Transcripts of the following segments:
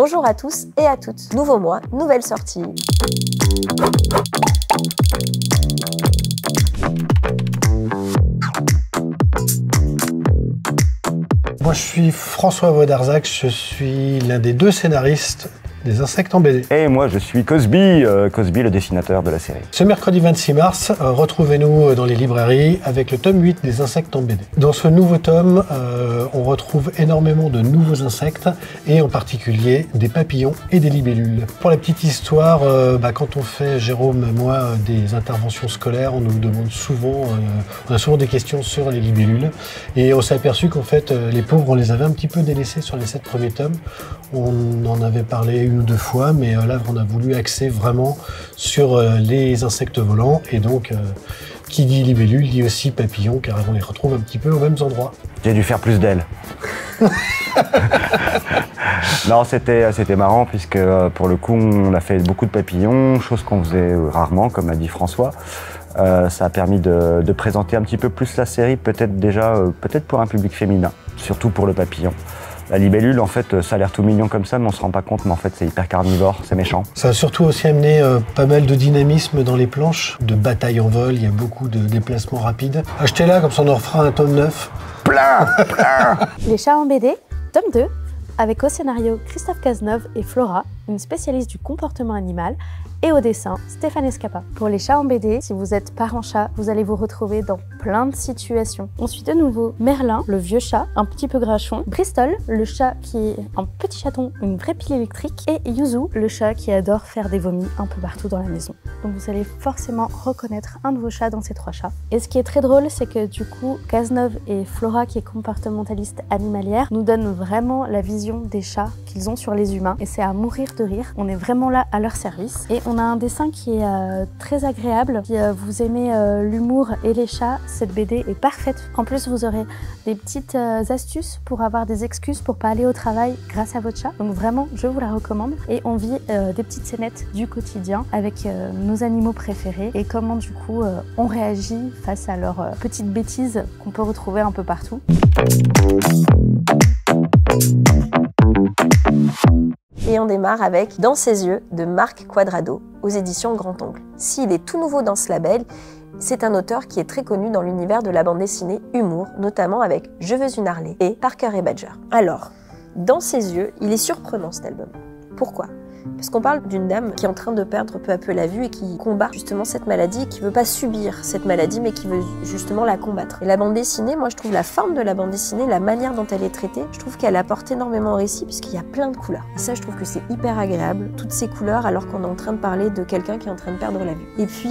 Bonjour à tous et à toutes. Nouveau mois, nouvelle sortie. Moi je suis François Vodarzac, je suis l'un des deux scénaristes des Insectes en BD. Et moi je suis Cosby, Cosby le dessinateur de la série. Ce mercredi 26 mars, retrouvez-nous dans les librairies avec le tome 8 des Insectes en BD. Dans ce nouveau tome, on retrouve énormément de nouveaux insectes et en particulier des papillons et des libellules. Pour la petite histoire, quand on fait, Jérôme et moi, des interventions scolaires, on nous demande souvent, on a souvent des questions sur les libellules et on s'est aperçu qu'en fait les pauvres on les avait un petit peu délaissés sur les 7 premiers tomes. On en avait parlé une ou deux fois, mais là on a voulu axer vraiment sur les insectes volants et donc qui dit libellule dit aussi papillon car on les retrouve un petit peu aux mêmes endroits. J'ai dû faire plus d'ailes. Non, c'était marrant puisque pour le coup on a fait beaucoup de papillons, chose qu'on faisait rarement comme a dit François. Ça a permis de présenter un petit peu plus la série, peut-être pour un public féminin, surtout pour le papillon. La libellule, en fait, ça a l'air tout mignon comme ça, mais on se rend pas compte, mais en fait, c'est hyper carnivore, c'est méchant. Ça a surtout aussi amené pas mal de dynamisme dans les planches, de batailles en vol, il y a beaucoup de déplacements rapides. Achetez-la, comme ça on en refera un tome 9. Plein. Les chats en BD, tome 2, avec au scénario Christophe Cazeneuve et Flora, une spécialiste du comportement animal, et au dessin, Stéphane Escapa. Pour les chats en BD, si vous êtes parent chat, vous allez vous retrouver dans plein de situations. On suit de nouveau Merlin, le vieux chat, un petit peu grachon, Bristol, le chat qui est un petit chaton, une vraie pile électrique, et Yuzu, le chat qui adore faire des vomis un peu partout dans la maison. Donc vous allez forcément reconnaître un de vos chats dans ces 3 chats. Et ce qui est très drôle, c'est que du coup, Cazeneuve et Flora, qui est comportementaliste animalière, nous donnent vraiment la vision des chats qu'ils ont sur les humains, et c'est à mourir de rire. On est vraiment là à leur service. Et on a un dessin qui est très agréable. Si vous aimez l'humour et les chats, cette BD est parfaite. En plus, vous aurez des petites astuces pour avoir des excuses pour pas aller au travail grâce à votre chat. Donc vraiment, je vous la recommande. Et on vit des petites scénettes du quotidien avec nos animaux préférés et comment du coup on réagit face à leurs petites bêtises qu'on peut retrouver un peu partout. Et on démarre avec Dans ses yeux de Marc Quadrado aux éditions Grand Ongle. S'il est tout nouveau dans ce label, c'est un auteur qui est très connu dans l'univers de la bande dessinée humour, notamment avec Je veux une Harley et Parker et Badger. Alors, Dans ses yeux, il est surprenant cet album. Pourquoi ? Parce qu'on parle d'une dame qui est en train de perdre peu à peu la vue et qui combat justement cette maladie, qui veut pas subir cette maladie mais qui veut justement la combattre. Et la bande dessinée, moi je trouve la forme de la bande dessinée, la manière dont elle est traitée, je trouve qu'elle apporte énormément au récit puisqu'il y a plein de couleurs. Et ça je trouve que c'est hyper agréable, toutes ces couleurs alors qu'on est en train de parler de quelqu'un qui est en train de perdre la vue. Et puis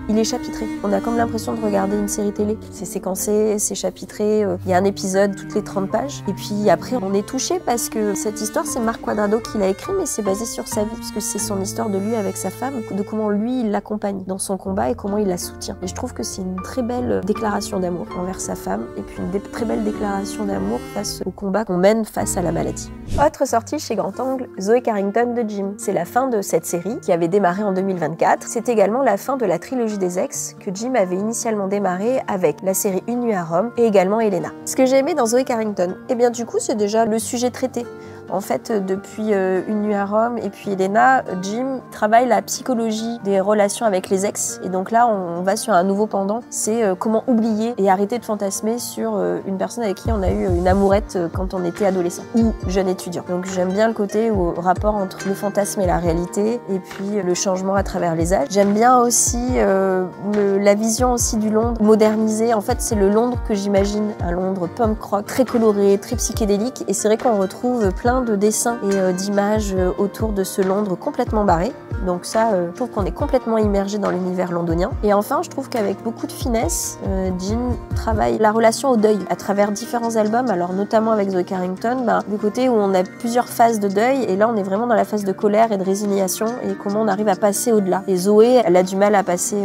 il est chapitré, on a comme l'impression de regarder une série télé. C'est séquencé, c'est chapitré, il y a un épisode toutes les 30 pages. Et puis après on est touché parce que cette histoire c'est Marc Quadrado qui l'a écrit mais c'est basé sur sa vie, puisque c'est son histoire de lui avec sa femme, de comment lui il l'accompagne dans son combat et comment il la soutient. Et je trouve que c'est une très belle déclaration d'amour envers sa femme et puis une très belle déclaration d'amour face au combat qu'on mène face à la maladie. Autre sortie chez Grand Ongle, Zoé Carrington de Jim. C'est la fin de cette série qui avait démarré en 2024. C'est également la fin de la trilogie des ex que Jim avait initialement démarré avec la série Une nuit à Rome et également Elena. Ce que j'ai aimé dans Zoé Carrington, eh bien du coup c'est déjà le sujet traité. En fait, depuis Une nuit à Rome et puis Elena, Jim travaille la psychologie des relations avec les ex. Et donc là, on va sur un nouveau pendant. C'est comment oublier et arrêter de fantasmer sur une personne avec qui on a eu une amourette quand on était adolescent ou jeune étudiant. Donc j'aime bien le côté au rapport entre le fantasme et la réalité et puis le changement à travers les âges. J'aime bien aussi la vision aussi du Londres modernisé. En fait, c'est le Londres que j'imagine, un Londres punk rock, très coloré, très psychédélique. Et c'est vrai qu'on retrouve plein de dessins et d'images autour de ce Londres complètement barré. Donc ça, je trouve qu'on est complètement immergé dans l'univers londonien. Et enfin, je trouve qu'avec beaucoup de finesse, Jim travaille la relation au deuil à travers différents albums, alors notamment avec Zoé Carrington, du côté où on a plusieurs phases de deuil, et là on est vraiment dans la phase de colère et de résignation, et comment on arrive à passer au-delà. Et Zoé, elle a du mal à passer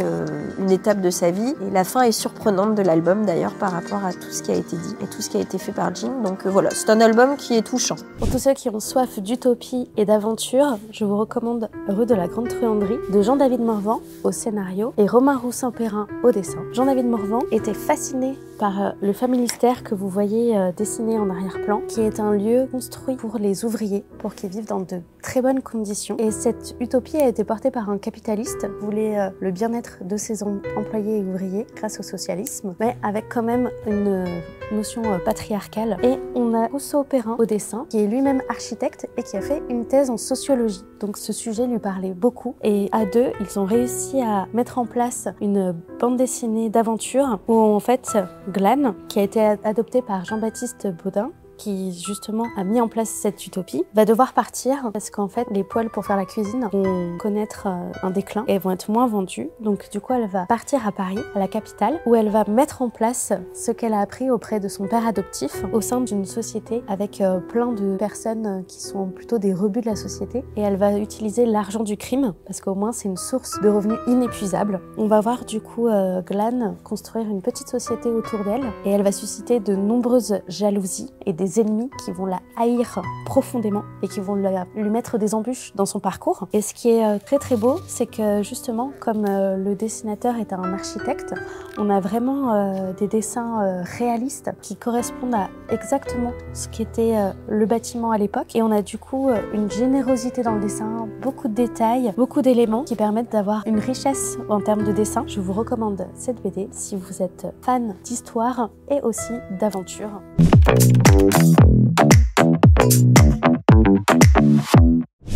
une étape de sa vie, et la fin est surprenante de l'album d'ailleurs par rapport à tout ce qui a été dit et tout ce qui a été fait par Jim. Donc voilà, c'est un album qui est touchant. Pour tous ceux qui ont soif d'utopie et d'aventure, je vous recommande Rue de la Grande Truanderie de Jean-David Morvan au scénario et Romain Roussin-Perrin au dessin. Jean-David Morvan était fasciné par le Familistère que vous voyez dessiné en arrière-plan, qui est un lieu construit pour les ouvriers, pour qu'ils vivent dans de très bonnes conditions. Et cette utopie a été portée par un capitaliste qui voulait le bien-être de ses employés et ouvriers grâce au socialisme, mais avec quand même une notion patriarcale. Et on a Rousseau Perrin au dessin, qui est lui-même architecte et qui a fait une thèse en sociologie. Donc ce sujet lui parlait beaucoup. Et à deux, ils ont réussi à mettre en place une bande dessinée d'aventure où en fait Glan, qui a été adopté par Jean-Baptiste Baudin, qui justement a mis en place cette utopie, va devoir partir parce qu'en fait les poêles pour faire la cuisine vont connaître un déclin et vont être moins vendus. Donc du coup elle va partir à Paris, à la capitale, où elle va mettre en place ce qu'elle a appris auprès de son père adoptif au sein d'une société avec plein de personnes qui sont plutôt des rebuts de la société, et elle va utiliser l'argent du crime parce qu'au moins c'est une source de revenus inépuisable. On va voir du coup Glan construire une petite société autour d'elle et elle va susciter de nombreuses jalousies et des ennemis qui vont la haïr profondément et qui vont lui mettre des embûches dans son parcours. Et ce qui est très très beau, c'est que justement, comme le dessinateur est un architecte, on a vraiment des dessins réalistes qui correspondent à exactement ce qu'était le bâtiment à l'époque. Et on a du coup une générosité dans le dessin, beaucoup de détails, beaucoup d'éléments qui permettent d'avoir une richesse en termes de dessin. Je vous recommande cette BD si vous êtes fan d'histoire et aussi d'aventure.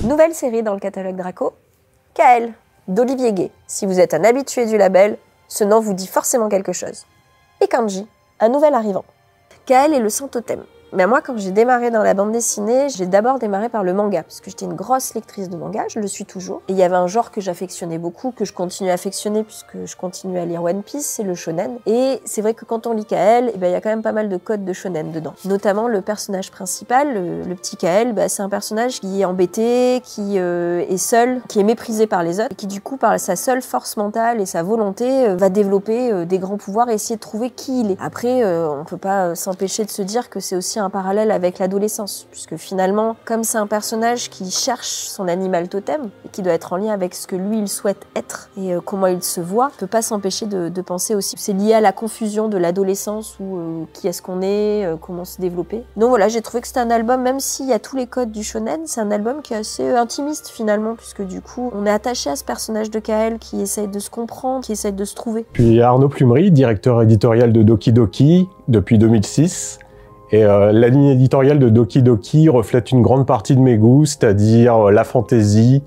Nouvelle série dans le catalogue Draco, Kael, d'Olivier Gay. Si vous êtes un habitué du label, ce nom vous dit forcément quelque chose. Et Kanji, un nouvel arrivant. Kael est le saint totem. Mais moi, quand j'ai démarré dans la bande dessinée, j'ai d'abord démarré par le manga, parce que j'étais une grosse lectrice de manga, je le suis toujours. Et il y avait un genre que j'affectionnais beaucoup, que je continue à affectionner, puisque je continue à lire One Piece, c'est le shonen. Et c'est vrai que quand on lit Kael, il y a quand même pas mal de codes de shonen dedans. Notamment le personnage principal, le petit Kael, c'est un personnage qui est embêté, qui est seul, qui est méprisé par les autres, et qui du coup, par sa seule force mentale et sa volonté, va développer des grands pouvoirs et essayer de trouver qui il est. Après, on peut pas s'empêcher de se dire que c'est aussi un parallèle avec l'adolescence, puisque finalement, comme c'est un personnage qui cherche son animal totem, et qui doit être en lien avec ce que lui, il souhaite être, et comment il se voit, on peut pas s'empêcher de penser aussi. C'est lié à la confusion de l'adolescence, ou qui est-ce qu'on est, comment se développer. Donc voilà, j'ai trouvé que c'était un album, même s'il y a tous les codes du shonen, c'est un album qui est assez intimiste finalement, puisque du coup, on est attaché à ce personnage de Kael qui essaye de se comprendre, qui essaye de se trouver. Puis Arnaud Plumery, directeur éditorial de Doki Doki depuis 2006. Et la ligne éditoriale de Doki Doki reflète une grande partie de mes goûts, c'est-à-dire la fantaisie,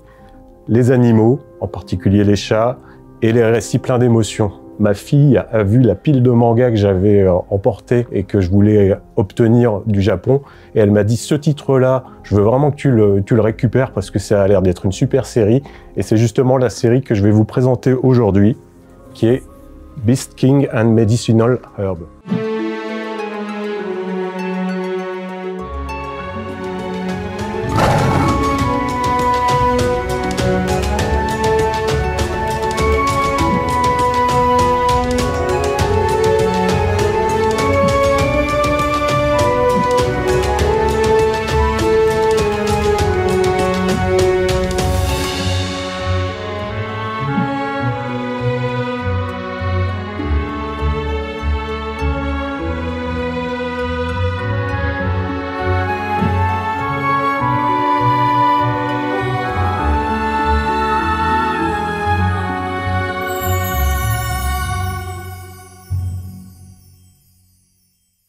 les animaux, en particulier les chats, et les récits pleins d'émotions. Ma fille a vu la pile de mangas que j'avais emporté et que je voulais obtenir du Japon, et elle m'a dit « ce titre-là, je veux vraiment que tu le récupères parce que ça a l'air d'être une super série ». Et c'est justement la série que je vais vous présenter aujourd'hui, qui est Beast King and Medicinal Herb.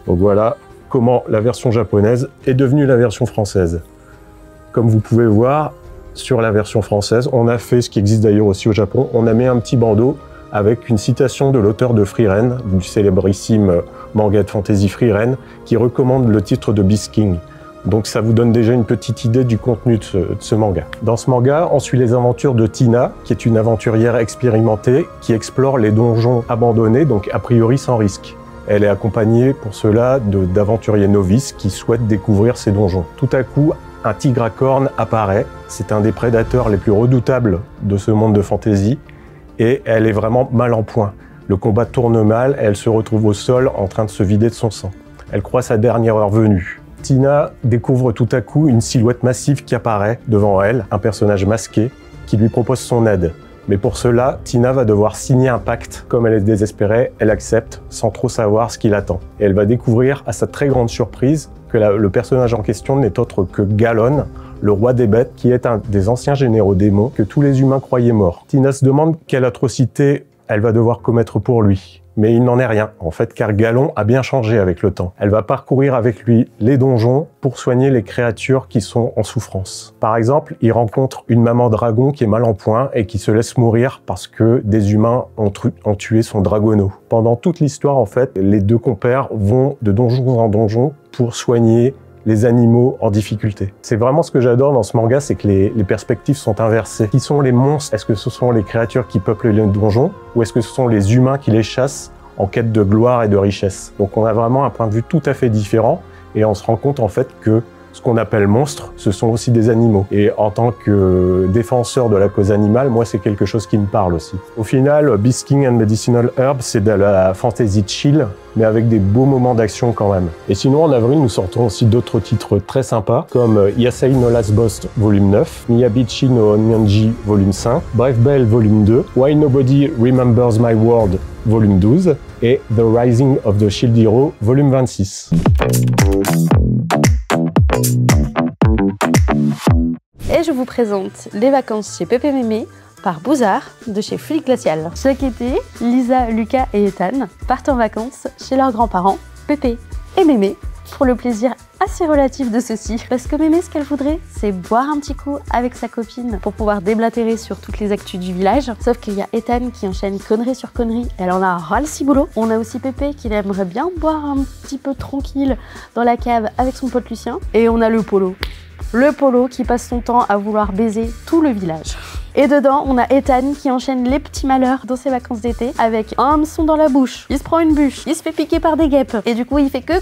Donc voilà comment la version japonaise est devenue la version française. Comme vous pouvez voir, sur la version française, on a fait ce qui existe d'ailleurs aussi au Japon, on a mis un petit bandeau avec une citation de l'auteur de Frieren, du célébrissime manga de fantasy Frieren, qui recommande le titre de Beast King. Donc ça vous donne déjà une petite idée du contenu de ce manga. Dans ce manga, on suit les aventures de Tina, qui est une aventurière expérimentée, qui explore les donjons abandonnés, donc a priori sans risque. Elle est accompagnée pour cela d'aventuriers novices qui souhaitent découvrir ces donjons. Tout à coup, un tigre à cornes apparaît. C'est un des prédateurs les plus redoutables de ce monde de fantasy. Et elle est vraiment mal en point. Le combat tourne mal, elle se retrouve au sol en train de se vider de son sang. Elle croit sa dernière heure venue. Tina découvre tout à coup une silhouette massive qui apparaît devant elle, un personnage masqué, qui lui propose son aide. Mais pour cela, Tina va devoir signer un pacte. Comme elle est désespérée, elle accepte sans trop savoir ce qui l'attend. Et elle va découvrir, à sa très grande surprise, que le personnage en question n'est autre que Galon, le roi des bêtes, qui est un des anciens généraux démons que tous les humains croyaient morts. Tina se demande quelle atrocité elle va devoir commettre pour lui. Mais il n'en est rien, en fait, car Galon a bien changé avec le temps. Elle va parcourir avec lui les donjons pour soigner les créatures qui sont en souffrance. Par exemple, il rencontre une maman dragon qui est mal en point et qui se laisse mourir parce que des humains ont tué son dragonneau. Pendant toute l'histoire, en fait, les deux compères vont de donjon en donjon pour soigner les animaux en difficulté. C'est vraiment ce que j'adore dans ce manga, c'est que les perspectives sont inversées. Qui sont les monstres? Est-ce que ce sont les créatures qui peuplent les donjons ou est-ce que ce sont les humains qui les chassent en quête de gloire et de richesse? Donc on a vraiment un point de vue tout à fait différent et on se rend compte en fait que ce qu'on appelle monstres, ce sont aussi des animaux. Et en tant que défenseur de la cause animale, moi c'est quelque chose qui me parle aussi. Au final, Beast King and Medicinal Herb, c'est de la fantasy chill, mais avec des beaux moments d'action quand même. Et sinon, en avril, nous sortons aussi d'autres titres très sympas, comme Yasai no Last Boss volume 9, Miyabichi no Onmyonji volume 5, Brave Bell volume 2, Why Nobody Remembers My World volume 12, et The Rising of the Shield Hero volume 26. Et je vous présente les vacances chez Pépé Mémé par Bouzard de chez Fluide Glacial. Chaque été, Lisa, Lucas et Ethan partent en vacances chez leurs grands-parents, Pépé et Mémé, pour le plaisir assez relatif de ceux-ci. Parce que Mémé, ce qu'elle voudrait, c'est boire un petit coup avec sa copine pour pouvoir déblatérer sur toutes les actus du village. Sauf qu'il y a Ethan qui enchaîne connerie sur connerie, elle en a ras le ciboulot. On a aussi Pépé qui aimerait bien boire un petit peu tranquille dans la cave avec son pote Lucien. Et on a le Polo. Le Polo qui passe son temps à vouloir baiser tout le village. Et dedans, on a Ethan qui enchaîne les petits malheurs dans ses vacances d'été avec un hameçon dans la bouche. Il se prend une bûche, il se fait piquer par des guêpes. Et du coup, il fait que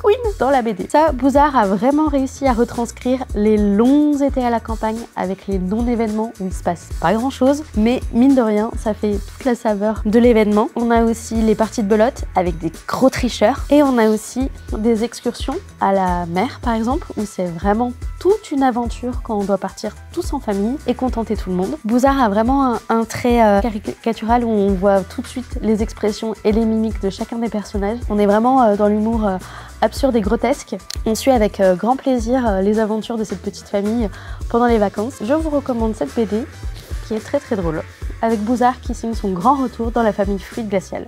queen dans la BD. Ça, Bouzard a vraiment réussi à retranscrire les longs étés à la campagne avec les non-événements où il se passe pas grand-chose. Mais mine de rien, ça fait toute la saveur de l'événement. On a aussi les parties de belote avec des gros tricheurs. Et on a aussi des excursions à la mer, par exemple, où c'est vraiment toute une aventure quand on doit partir tous en famille et contenter tout le monde. Bouzard a vraiment un trait caricatural où on voit tout de suite les expressions et les mimiques de chacun des personnages. On est vraiment dans l'humour absurde et grotesque. On suit avec grand plaisir les aventures de cette petite famille pendant les vacances. Je vous recommande cette BD qui est très très drôle, avec Bouzard qui signe son grand retour dans la famille Fluide Glacial.